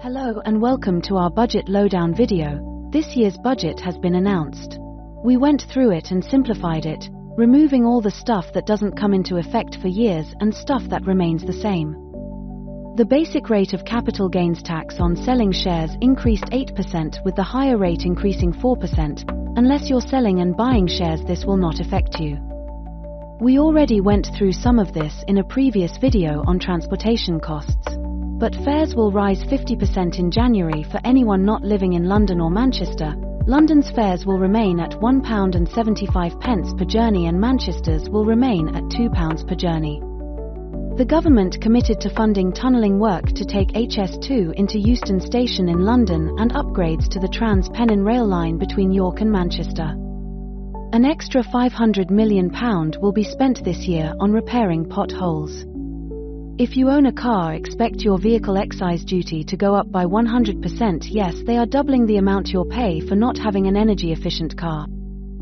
Hello and welcome to our budget lowdown video. This year's budget has been announced. We went through it and simplified it, removing all the stuff that doesn't come into effect for years and stuff that remains the same. The basic rate of capital gains tax on selling shares increased 8%, with the higher rate increasing 4%. Unless you're selling and buying shares, this will not affect you. We already went through some of this in a previous video on transportation costs. But fares will rise 50% in January for anyone not living in London or Manchester. London's fares will remain at £1.75 per journey and Manchester's will remain at £2 per journey. The government committed to funding tunnelling work to take HS2 into Euston Station in London and upgrades to the Trans-Pennine rail line between York and Manchester. An extra £500 million will be spent this year on repairing potholes. If you own a car, expect your vehicle excise duty to go up by 100%. Yes, they are doubling the amount you'll pay for not having an energy-efficient car.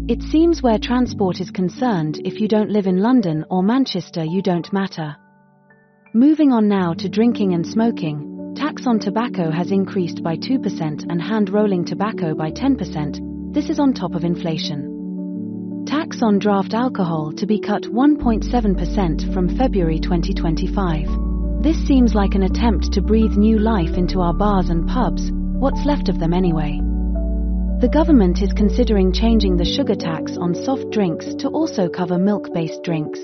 It seems where transport is concerned, if you don't live in London or Manchester, you don't matter. Moving on now to drinking and smoking. Tax on tobacco has increased by 2% and hand-rolling tobacco by 10%. This is on top of inflation. Tax on draft alcohol to be cut 1.7% from February 2025. This seems like an attempt to breathe new life into our bars and pubs, what's left of them anyway. The government is considering changing the sugar tax on soft drinks to also cover milk-based drinks.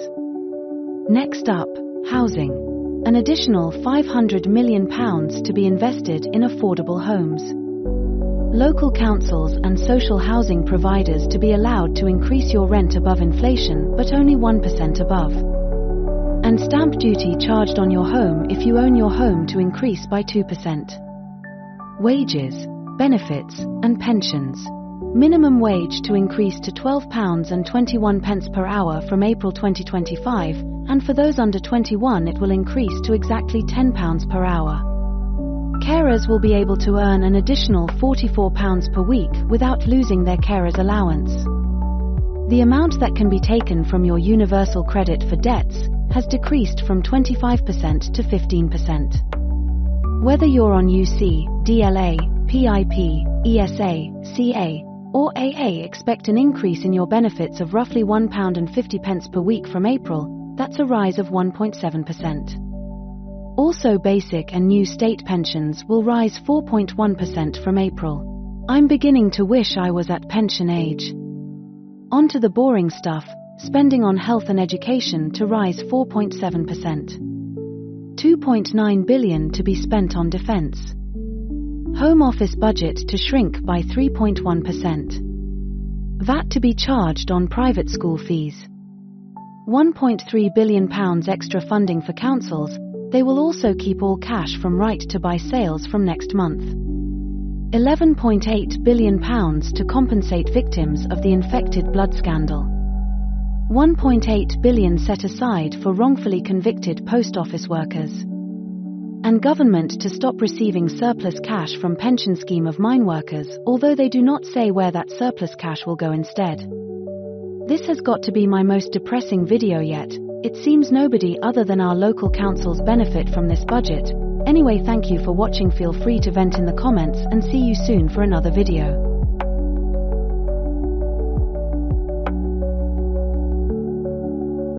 Next up, housing. An additional £500 million to be invested in affordable homes. Local councils and social housing providers to be allowed to increase your rent above inflation, but only 1% above. And stamp duty charged on your home if you own your home to increase by 2%. Wages, benefits, and pensions. Minimum wage to increase to £12.21 per hour from April 2025, and for those under 21 it will increase to exactly £10 per hour. Carers will be able to earn an additional £44 per week without losing their carer's allowance. The amount that can be taken from your universal credit for debts has decreased from 25% to 15%. Whether you're on UC, DLA, PIP, ESA, CA, or AA, expect an increase in your benefits of roughly £1.50 per week from April. That's a rise of 1.7%. Also, basic and new state pensions will rise 4.1% from April. I'm beginning to wish I was at pension age. On to the boring stuff, spending on health and education to rise 4.7%. £2.9 billion to be spent on defence. Home Office budget to shrink by 3.1%. VAT to be charged on private school fees. £1.3 billion extra funding for councils. They will also keep all cash from right to buy sales from next month. £11.8 billion to compensate victims of the infected blood scandal. £1.8 billion set aside for wrongfully convicted post office workers. And government to stop receiving surplus cash from pension scheme of mine workers, although they do not say where that surplus cash will go instead. This has got to be my most depressing video yet. It seems nobody other than our local councils benefit from this budget. Anyway, thank you for watching. Feel free to vent in the comments and see you soon for another video.